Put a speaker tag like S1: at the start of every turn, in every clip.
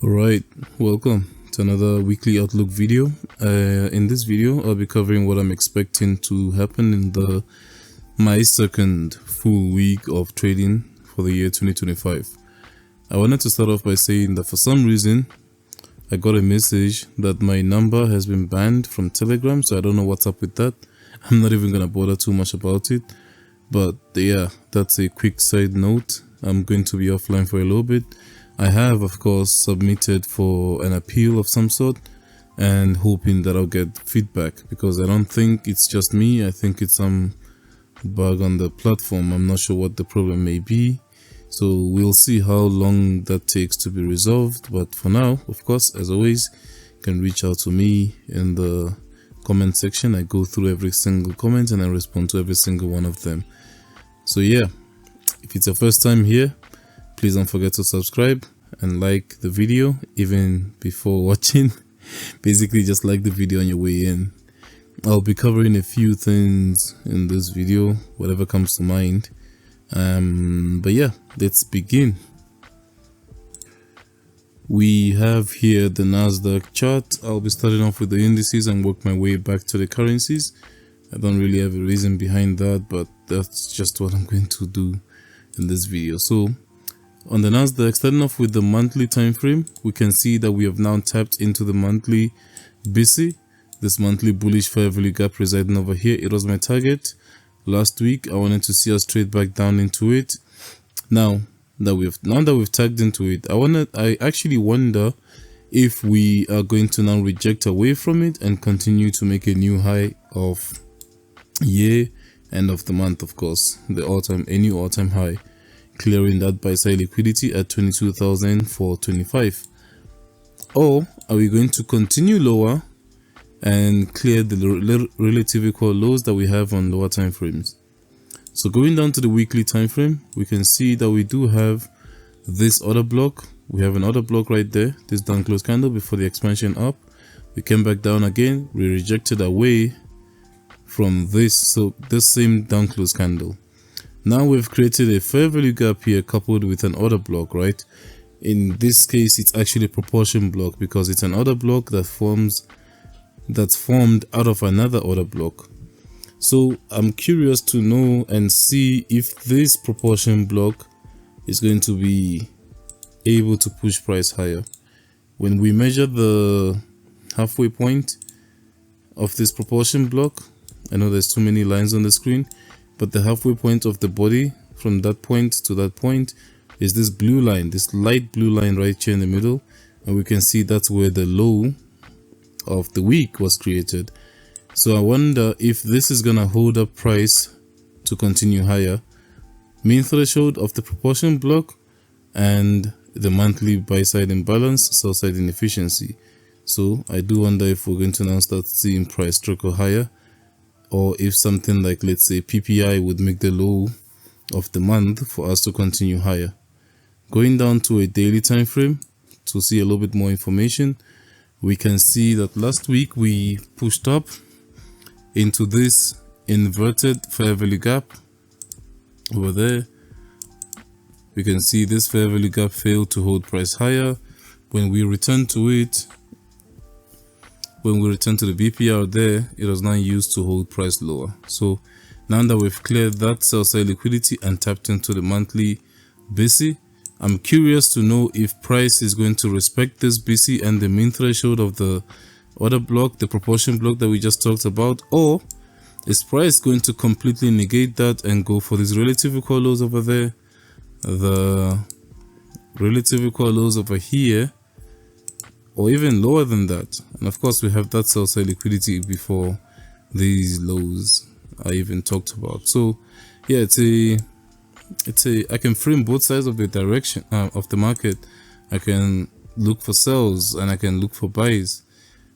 S1: Alright, welcome to another weekly outlook video. In this video, I'll be covering what I'm expecting to happen in my second full week of trading for the year 2025. I wanted to start off by saying that for some reason, I got a message that my number has been banned from Telegram, so I don't know what's up with that. I'm not even gonna bother too much about it, but yeah, that's a quick side note. I'm going to be offline for a little bit. I have, of course, submitted for an appeal of some sort and hoping that I'll get feedback, because I don't think it's just me. I think it's some bug on the platform. I'm not sure what the problem may be, so we'll see how long that takes to be resolved. But for now, of course, as always, you can reach out to me in the comment section. I go through every single comment and I respond to every single one of them. So yeah, if it's your first time here, please don't forget to subscribe and like the video even before watching. Basically, just like the video on your way in. I'll be covering a few things in this video, whatever comes to mind. But yeah, let's begin. We have here the NASDAQ chart. I'll be starting off with the indices and work my way back to the currencies. I don't really have a reason behind that, but that's just what I'm going to do in this video. So on the NASDAQ, starting off with the monthly time frame, we can see that we have now tapped into the monthly BC, this monthly bullish fair value gap residing over here. It was my target last week. I wanted to see us trade back down into it. Now that we've tagged into it, I actually wonder if we are going to now reject away from it and continue to make a new high of year, end of the month, of course, a new all-time high, clearing that buy side liquidity at 22,425. Or are we going to continue lower and clear the relative equal lows that we have on lower time frames? So going down to the weekly time frame, we can see that we do have this order block. We have an order block right there, this down close candle before the expansion up. We came back down again, we rejected away from this, so this same down close candle. Now we've created a fair value gap here coupled with an order block, right? In this case, it's actually a proportion block because it's an order block that's formed out of another order block. So I'm curious to know and see if this proportion block is going to be able to push price higher. When we measure the halfway point of this proportion block, I know there's too many lines on the screen, but the halfway point of the body from that point to that point is this blue line, this light blue line right here in the middle, and we can see that's where the low of the week was created. So I wonder if this is gonna hold up price to continue higher. Mean threshold of the proportion block and the monthly buy side imbalance, sell side inefficiency. So I do wonder if we're going to now start seeing price trickle higher, or if something like, let's say, PPI would make the low of the month for us to continue higher. Going down to a daily time frame to see a little bit more information, we can see that last week we pushed up into this inverted fair value gap over there. We can see this fair value gap failed to hold price higher. When we return to it, when we return to the BPR there, it was now used to hold price lower. So now that we've cleared that sell side liquidity and tapped into the monthly BC, I'm curious to know if price is going to respect this BC and the mean threshold of the order block, the proportion block that we just talked about, or is price going to completely negate that and go for these relative equal lows over there, the relative equal lows over here, or even lower than that? And of course, we have that sell side liquidity before these lows I even talked about. So yeah, I can frame both sides of the direction of the market. I can look for sells and I can look for buys.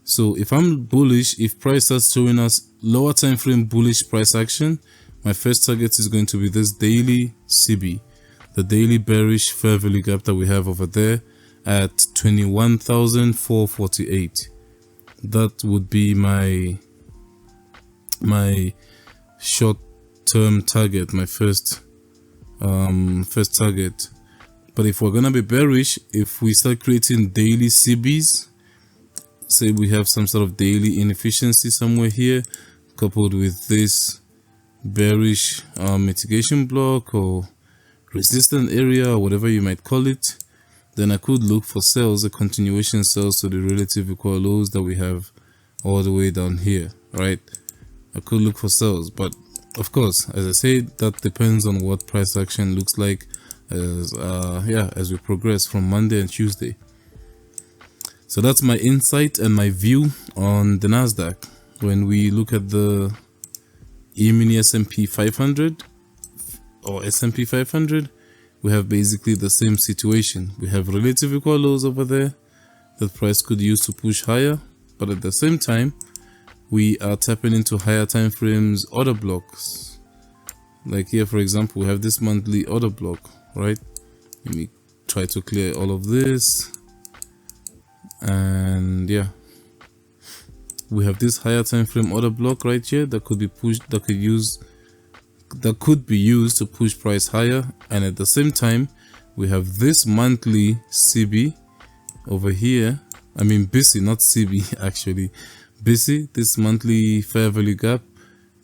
S1: So if I'm bullish, if price starts showing us lower time frame bullish price action, my first target is going to be this daily CB, the daily bearish fair value gap that we have over there at 21,448. That would be my short term target, my first target. But if we're gonna be bearish, if we start creating daily CBs, say we have some sort of daily inefficiency somewhere here, coupled with this bearish mitigation block or resistance area or whatever you might call it, then I could look for sales, a continuation sales to the relative equal lows that we have all the way down here, right? I could look for sales, but of course, as I said, that depends on what price action looks like as we progress from Monday and Tuesday. So that's my insight and my view on the NASDAQ. When we look at the E-mini S&P 500 or S&P 500, we have basically the same situation. We have relative equal lows over there that price could use to push higher, but at the same time, we are tapping into higher time frames order blocks. Like here, for example, we have this monthly order block, right? Let me try to clear all of this. And yeah, we have this higher time frame order block right here that could be pushed, that could be used to push price higher. And at the same time, we have this monthly CB over here. I mean BC, not CB actually. BC, this monthly fair value gap,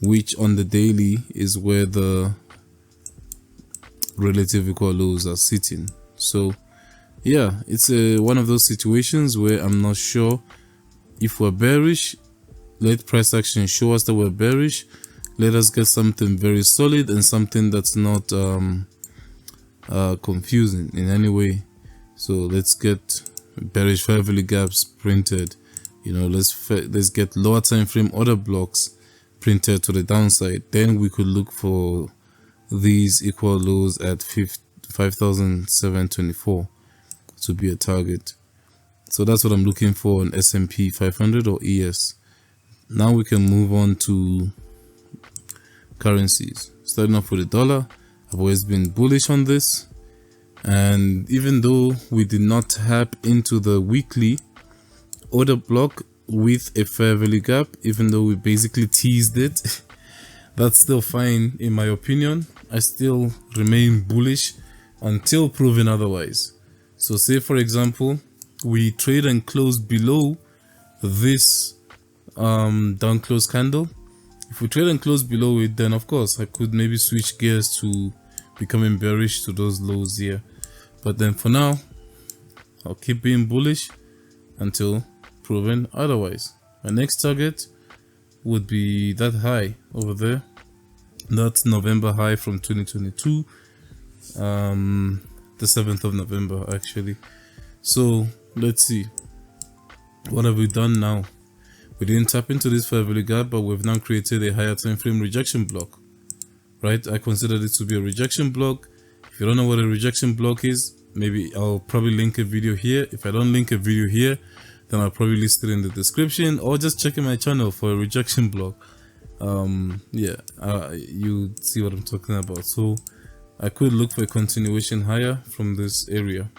S1: which on the daily is where the relative equal lows are sitting. So yeah, it's one of those situations where I'm not sure if we're bearish. Let price action show us that we're bearish. Let us get something very solid and something that's not confusing in any way. So let's get bearish fair value gaps printed. You know, let's get lower time frame order blocks printed to the downside. Then we could look for these equal lows at 5,724 to be a target. So that's what I'm looking for on S&P 500 or ES. Now we can move on to currencies. Starting off with the dollar, I've always been bullish on this, and even though we did not tap into the weekly order block with a fair value gap, even though we basically teased it, that's still fine in my opinion. I still remain bullish until proven otherwise. So say for example we trade and close below this down close candle. If we trade and close below it, then of course I could maybe switch gears to becoming bearish to those lows here. But then for now, I'll keep being bullish until proven otherwise. My next target would be that high over there. That's November high from 2022. The 7th of November actually. So let's see. What have we done now? We didn't tap into this fair value gap, but we've now created a higher time frame rejection block, right? I consider this to be a rejection block. If you don't know what a rejection block is, maybe I'll probably link a video here. If I don't link a video here, then I'll probably list it in the description, or just check in my channel for a rejection block. You see what I'm talking about. So I could look for a continuation higher from this area.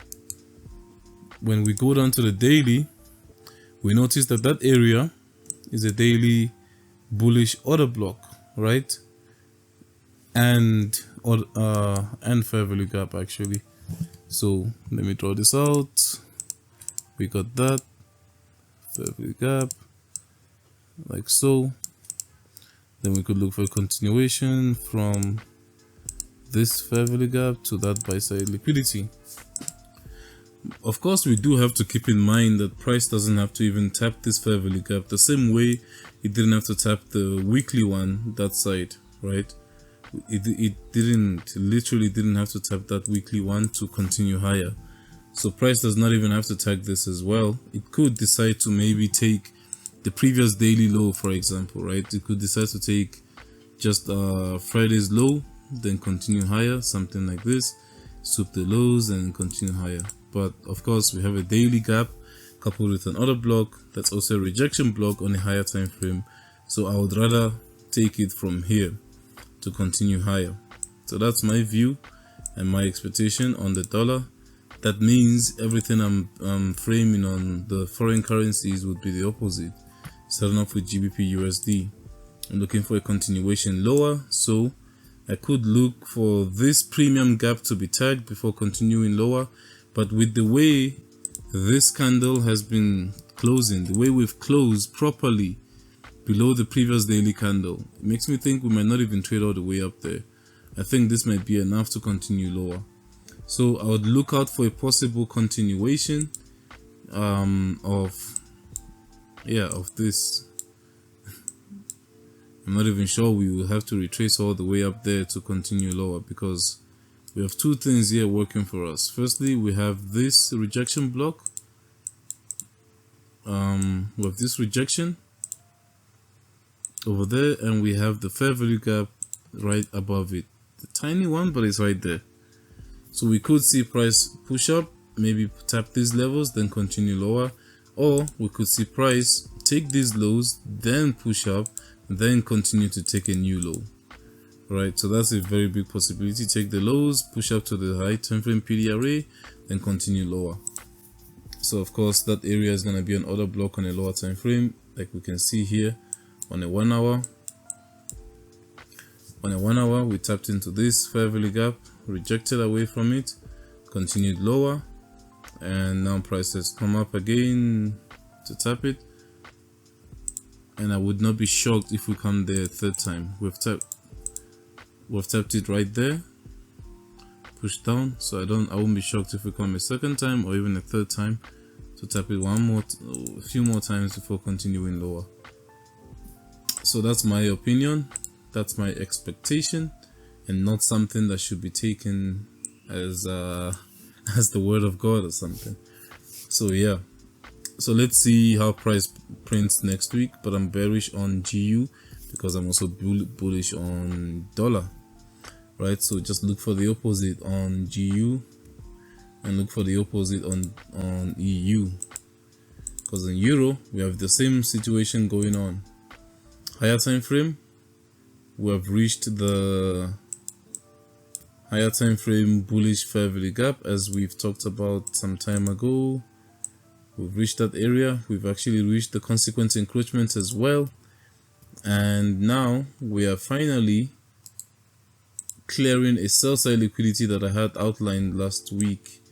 S1: When we go down to the daily, we notice that that area is a daily bullish order block, right? And fair value gap actually. So let me draw this out. We got that fair value gap like so. Then we could look for a continuation from this fair value gap to that buy side liquidity. Of course, we do have to keep in mind that price doesn't have to even tap this fair value gap the same way it didn't have to tap the weekly one that side, right? It literally didn't have to tap that weekly one to continue higher. So price does not even have to tag this as well. It could decide to maybe take the previous daily low, for example, right? It could decide to take just Friday's low, then continue higher, something like this, sweep the lows and continue higher. But of course, we have a daily gap coupled with an order block that's also a rejection block on a higher time frame. So I would rather take it from here to continue higher. So that's my view and my expectation on the dollar. That means everything I'm framing on the foreign currencies would be the opposite. Starting off with GBPUSD, I'm looking for a continuation lower, so I could look for this premium gap to be tagged before continuing lower, but with the way this candle has been closing, the way we've closed properly below the previous daily candle, it makes me think we might not even trade all the way up there. I think this might be enough to continue lower. So I would look out for a possible continuation of this. I'm not even sure we will have to retrace all the way up there to continue lower, because we have two things here working for us. Firstly, we have this rejection block. We have this rejection over there, and we have the fair value gap right above it. The tiny one, but it's right there. So we could see price push up, maybe tap these levels, then continue lower, or we could see price take these lows, then push up, then continue to take a new low. Right, so that's a very big possibility. Take the lows, push up to the high time frame PDRA, then continue lower. So of course that area is going to be an order block on a lower time frame, like we can see here on a 1 hour. On a 1 hour, we tapped into this fair value gap, rejected away from it, continued lower, and now price has come up again to tap it. And I would not be shocked if we come there a third time. We've tapped it right there, pushed down, so I won't be shocked if we come a second time or even a third time to tap it a few more times before continuing lower. So that's my opinion, that's my expectation, and not something that should be taken as the word of God or something. So yeah, so let's see how price prints next week, but I'm bearish on GU because I'm also bullish on dollar, right? So just look for the opposite on GU and look for the opposite on EU, because in euro we have the same situation going on. Higher time frame, we have reached the higher time frame bullish fair value gap, as we've talked about some time ago. We've reached that area. We've actually reached the consequence encroachment as well, and now we are finally clearing a sell side liquidity that I had outlined last week.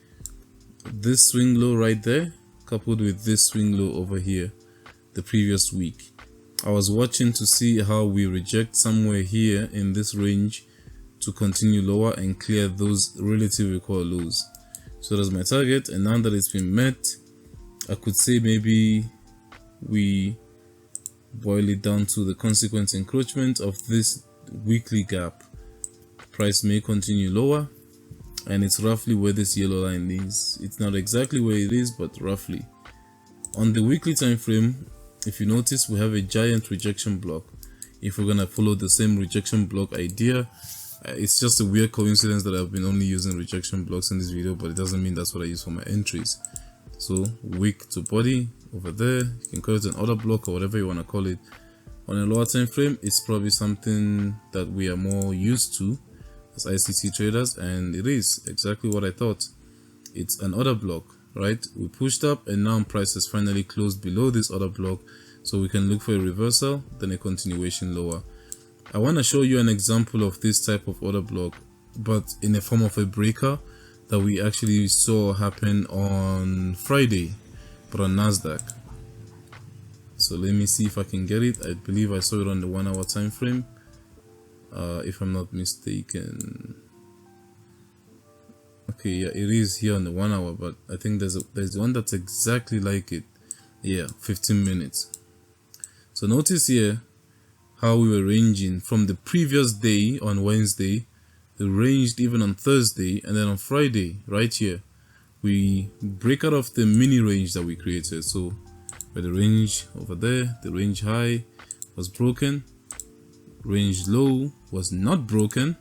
S1: This swing low right there coupled with this swing low over here the previous week. I was watching to see how we reject somewhere here in this range to continue lower and clear those relative record lows. So that's my target, and now that it's been met, I could say maybe we boil it down to the consequence encroachment of this weekly gap. Price may continue lower, and it's roughly where this yellow line is. It's not exactly where it is, but roughly. On the weekly time frame, if you notice, we have a giant rejection block. If we're gonna follow the same rejection block idea, it's just a weird coincidence that I've been only using rejection blocks in this video, but it doesn't mean that's what I use for my entries. So wick to body over there, you can call it an order block or whatever you want to call it. On a lower time frame, it's probably something that we are more used to as ICT traders, and it is exactly what I thought. It's an order block, right? We pushed up and now price has finally closed below this order block, so we can look for a reversal, then a continuation lower. I want to show you an example of this type of order block, but in the form of a breaker that we actually saw happen on Friday, but on NASDAQ. So let me see if I can get it. I believe I saw it on the 1 hour time frame, if I'm not mistaken. Okay, yeah, it is here on the 1 hour, but I think there's one that's exactly like it. Yeah, 15 minutes. So notice here how we were ranging from the previous day on Wednesday. It ranged even on Thursday, and then on Friday, right here, we break out of the mini range that we created. So where the range over there, the range high was broken, range low was not broken.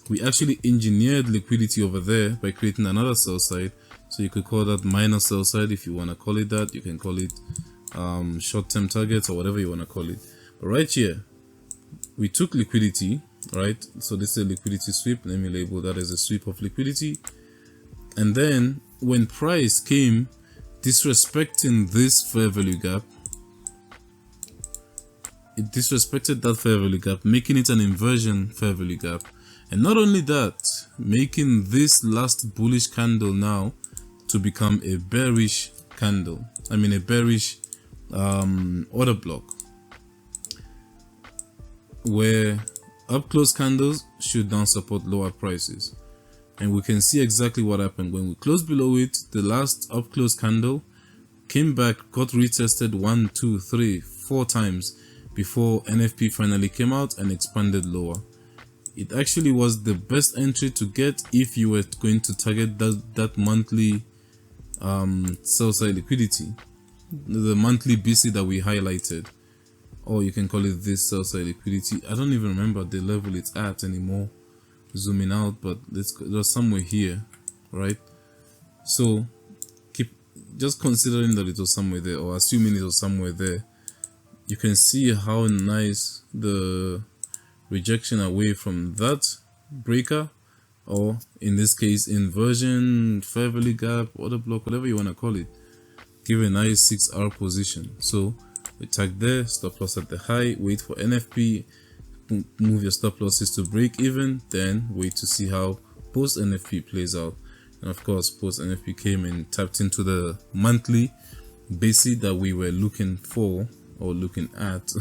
S1: We actually engineered liquidity over there by creating another sell side. So you could call that minor sell side if you want to call it that. You can call it short-term targets or whatever you want to call it. But right here, we took liquidity, right? So this is a liquidity sweep. Let me label that as a sweep of liquidity. And then when price came disrespecting this fair value gap, it disrespected that fair value gap, making it an inversion fair value gap. And not only that, making this last bullish candle now to become a bearish candle. I mean a bearish order block, where up close candles should now support lower prices. And we can see exactly what happened. When we closed below it, the last up close candle came back, got retested 1, 2, 3, 4 times before NFP finally came out and expanded lower. It actually was the best entry to get if you were going to target that monthly sell side liquidity, the monthly BC that we highlighted, or you can call it this sell side liquidity. I don't even remember the level it's at anymore, zooming out, but it was somewhere here, right? So keep just considering that it was somewhere there, or assuming it was somewhere there. You can see how nice the rejection away from that breaker, or in this case inversion, fair value gap, order block, whatever you want to call it, give a nice 6R position. So we tag there, stop loss at the high, wait for NFP, move your stop losses to break even, then wait to see how post NFP plays out. And of course, post NFP came and tapped into the monthly basic that we were looking for, or looking at,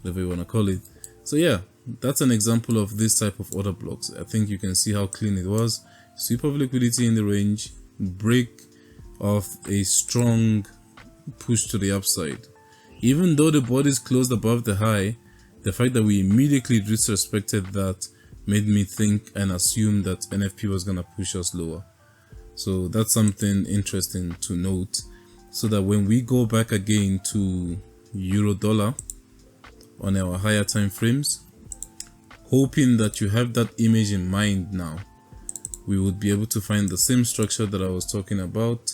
S1: whatever you want to call it. So yeah, that's an example of this type of order blocks. I think you can see how clean it was. Sweep of liquidity in the range, break of a strong push to the upside. Even though the bodies closed above the high, the fact that we immediately disrespected that made me think and assume that NFP was going to push us lower. So that's something interesting to note, so that when we go back again to euro dollar on our higher time frames, hoping that you have that image in mind now, we would be able to find the same structure that I was talking about,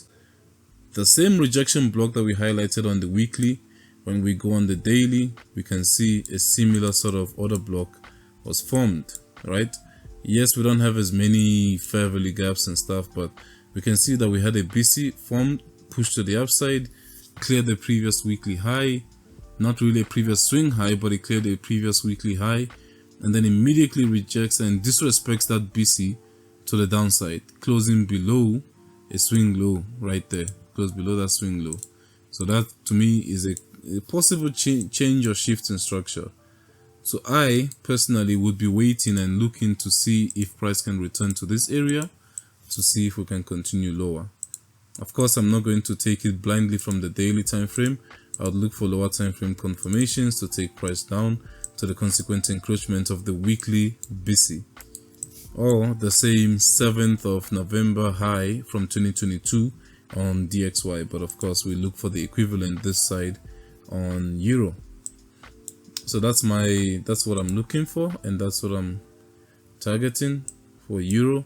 S1: the same rejection block that we highlighted on the weekly. When we go on the daily, we can see a similar sort of order block was formed, right? Yes, we don't have as many fair value gaps and stuff, but we can see that we had a BC formed, pushed to the upside, cleared the previous weekly high, not really a previous swing high, but it cleared a previous weekly high, and then immediately rejects and disrespects that BC to the downside, closing below a swing low right there, close below that swing low. So that to me is a possible change or shift in structure. So I personally would be waiting and looking to see if price can return to this area, to see if we can continue lower. Of course, I'm not going to take it blindly from the daily time frame. I would look for lower time frame confirmations to take price down to the consequent encroachment of the weekly BC, or the same 7th of November high from 2022 on DXY. But of course, we look for the equivalent this side on euro. So that's what I'm looking for, and that's what I'm targeting for euro.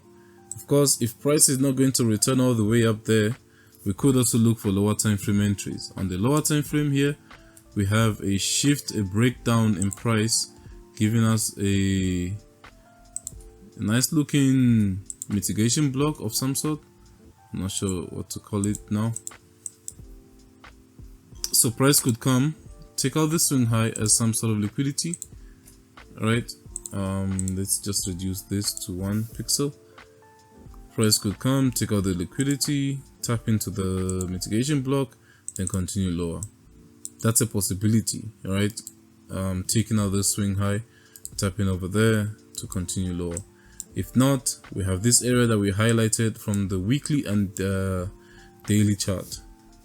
S1: Of course, if price is not going to return all the way up there, we could also look for lower time frame entries. On the lower time frame here, we have a shift, a breakdown in price, giving us a nice looking mitigation block of some sort. I'm not sure what to call it now. So price could come, take out this swing high as some sort of liquidity. Alright, let's just reduce this to 1 pixel. Price could come, take out the liquidity, tap into the mitigation block, then continue lower. That's a possibility. Alright, taking out this swing high, tapping over there to continue lower. If not, we have this area that we highlighted from the weekly and daily chart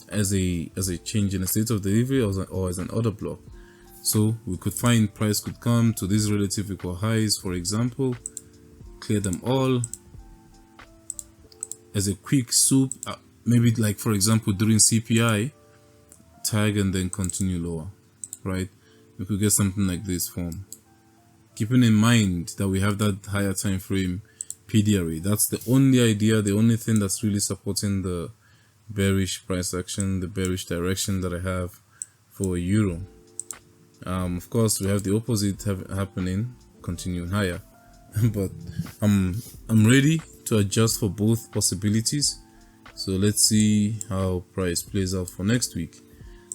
S1: as a change in the state of delivery, or as an order block. So we could find price could come to these relative equal highs, for example, clear them all as a quick swoop, maybe like for example during CPI, tag and then continue lower, right? We could get something like this form, keeping in mind that we have that higher time frame PDRA. That's the only idea, the only thing that's really supporting the bearish price action, the bearish direction that I have for euro. Of course, we have the opposite happening, continuing higher. But I'm ready to adjust for both possibilities. So let's see how price plays out for next week.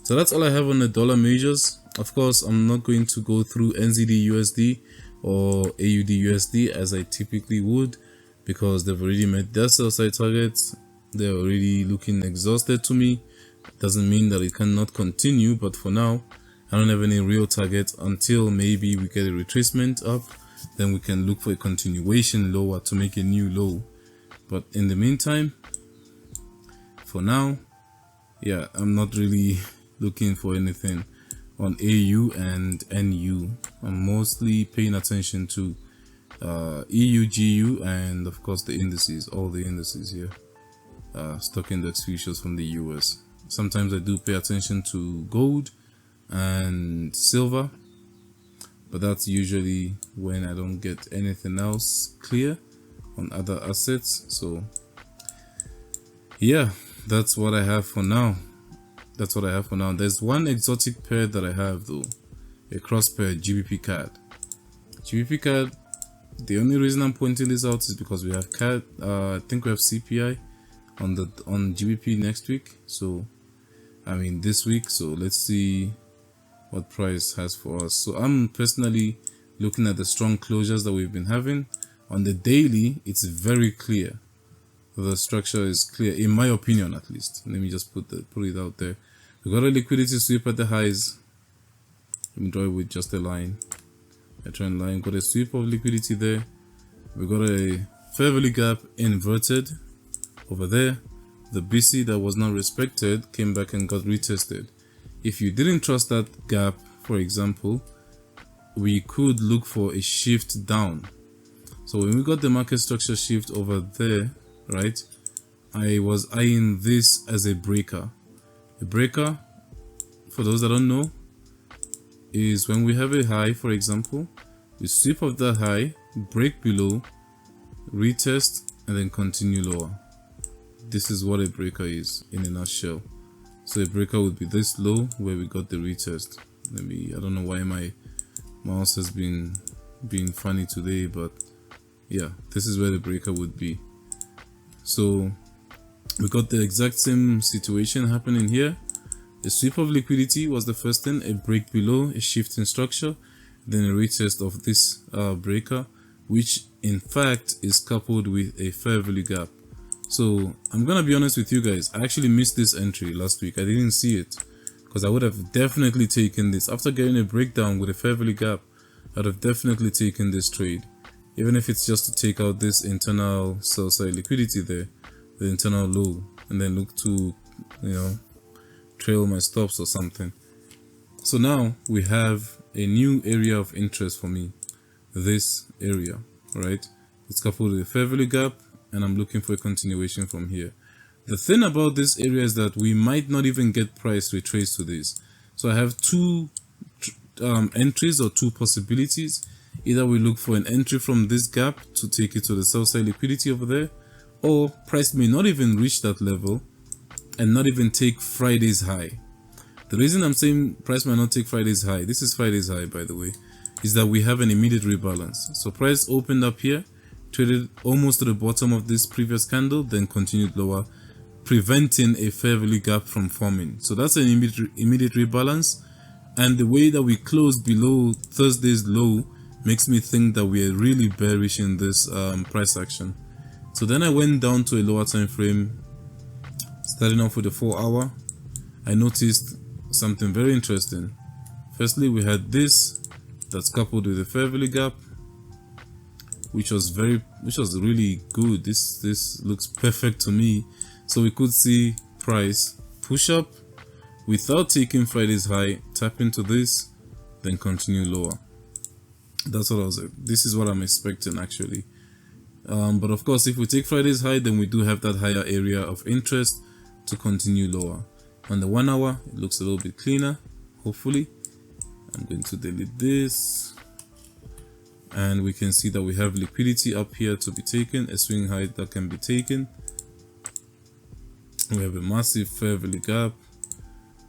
S1: So that's all I have on the dollar majors. Of course, I'm not going to go through NZD USD or AUD USD as I typically would, because they've already met their sell side targets. They're already looking exhausted to me. Doesn't mean that it cannot continue, but for now I don't have any real target until maybe we get a retracement up. Then we can look for a continuation lower to make a new low. But in the meantime, for now, yeah, I'm not really looking for anything on AU and NU. I'm mostly paying attention to EU, GU, and of course the indices, all the indices here. Stock index futures from the US. Sometimes I do pay attention to gold and silver, but that's usually when I don't get anything else clear on other assets. So yeah, that's what I have for now. There's one exotic pair that I have though, a cross pair GBP CAD. GBP CAD, the only reason I'm pointing this out is because we have CAD, I think we have CPI on GBP next week, so I mean this week. So let's see what price has for us. So I'm personally looking at the strong closures that we've been having. On the daily, it's very clear. The structure is clear, in my opinion at least. Let me just put it out there. We got a liquidity sweep at the highs. Let me draw it with just a line, a trend line. Got a sweep of liquidity there. We got a fair value gap inverted over there. The BC that was not respected came back and got retested. If you didn't trust that gap, for example, we could look for a shift down. So when we got the market structure shift over there, right, I was eyeing this as a breaker. A breaker, for those that don't know, is when we have a high, for example, we sweep off that high, break below, retest, and then continue lower. This is what a breaker is in a nutshell. So a breaker would be this low where we got the retest. Maybe, I don't know why my mouse has been being funny today, but yeah, this is where the breaker would be. So we got the exact same situation happening here. A sweep of liquidity was the first thing, a break below, a shift in structure, then a retest of this breaker, which in fact is coupled with a fair value gap. So I'm gonna be honest with you guys, I actually missed this entry last week. I didn't see it because I would have definitely taken this after getting a breakdown with a fair value gap. I'd have definitely taken this trade, even if it's just to take out this internal sell side liquidity there, the internal low, and then look to, you know, trail my stops or something. So now we have a new area of interest for me, this area, right? It's coupled with a fair value gap, and I'm looking for a continuation from here. The thing about this area is that we might not even get price retraced to this. So I have two entries or two possibilities. Either we look for an entry from this gap to take it to the sell side liquidity over there, or price may not even reach that level and not even take Friday's high. The reason I'm saying price might not take Friday's high, this is Friday's high by the way, is that we have an immediate rebalance. So price opened up here, traded almost to the bottom of this previous candle, then continued lower, preventing a fair value gap from forming. So that's an immediate rebalance, and the way that we closed below Thursday's low makes me think that we are really bearish in this price action. So then I went down to a lower time frame, starting off with the 4 hour. I noticed something very interesting. Firstly, we had this that's coupled with a fair value gap, which was really good. This looks perfect to me. So we could see price push up without taking Friday's high, tap into this, then continue lower. That's what this is what I'm expecting actually. But of course, if we take Friday's high, then we do have that higher area of interest to continue lower. On the 1 hour, it looks a little bit cleaner, hopefully. I'm going to delete this, and we can see that we have liquidity up here to be taken, a swing high that can be taken. We have a massive fair value gap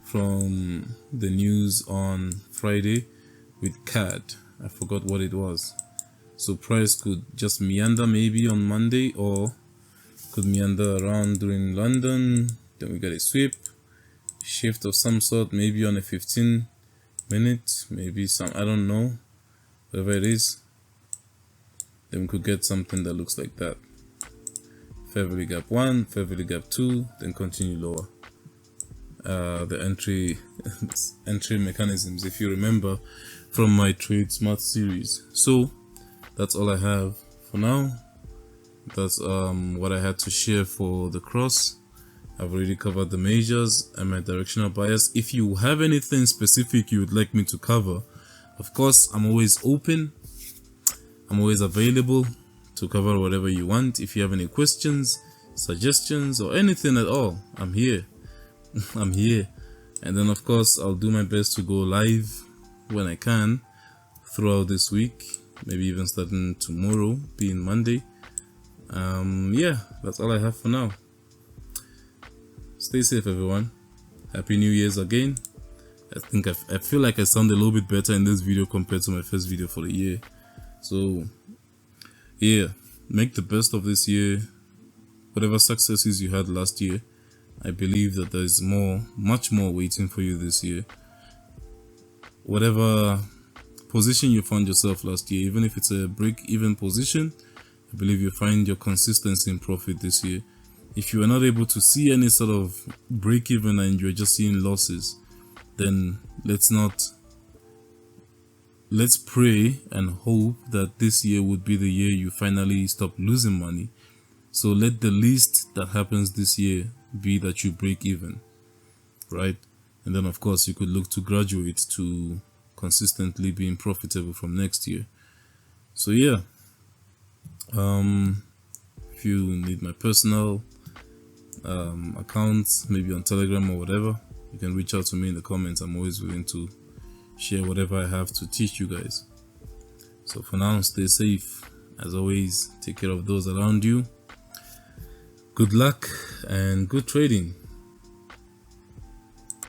S1: from the news on Friday with CAD. I forgot what it was. So price could just meander maybe on Monday, or could meander around during London. Then we get a sweep, shift of some sort, maybe on a 15 minute, maybe some, I don't know, whatever it is, then we could get something that looks like that. Fair value gap 1, fair value gap 2, then continue lower. The entry entry mechanisms, if you remember from my Trade Smart series. So that's all I have for now. That's what I had to share for the cross. I've already covered the measures and my directional bias. If you have anything specific you would like me to cover, of course I'm always open, I'm always available to cover whatever you want. If you have any questions, suggestions, or anything at all, I'm here. I'm here. And then of course I'll do my best to go live when I can throughout this week, maybe even starting tomorrow being Monday. Yeah, that's all I have for now. Stay safe, everyone. Happy New Year's again. I feel like I sound a little bit better in this video compared to my first video for the year. So yeah, make the best of this year. Whatever successes you had last year, I believe that there is much more waiting for you this year. Whatever position you found yourself last year, even if it's a break-even position, I believe you find your consistency in profit this year. If you are not able to see any sort of break-even and you're just seeing losses, then let's pray and hope that this year would be the year you finally stop losing money. So let the least that happens this year be that you break even, right? And then of course you could look to graduate to consistently being profitable from next year. So yeah, if you need my personal accounts, maybe on Telegram or whatever, you can reach out to me in the comments. I'm always willing to share whatever I have to teach you guys. So for now, stay safe. As always, take care of those around you. Good luck and good trading.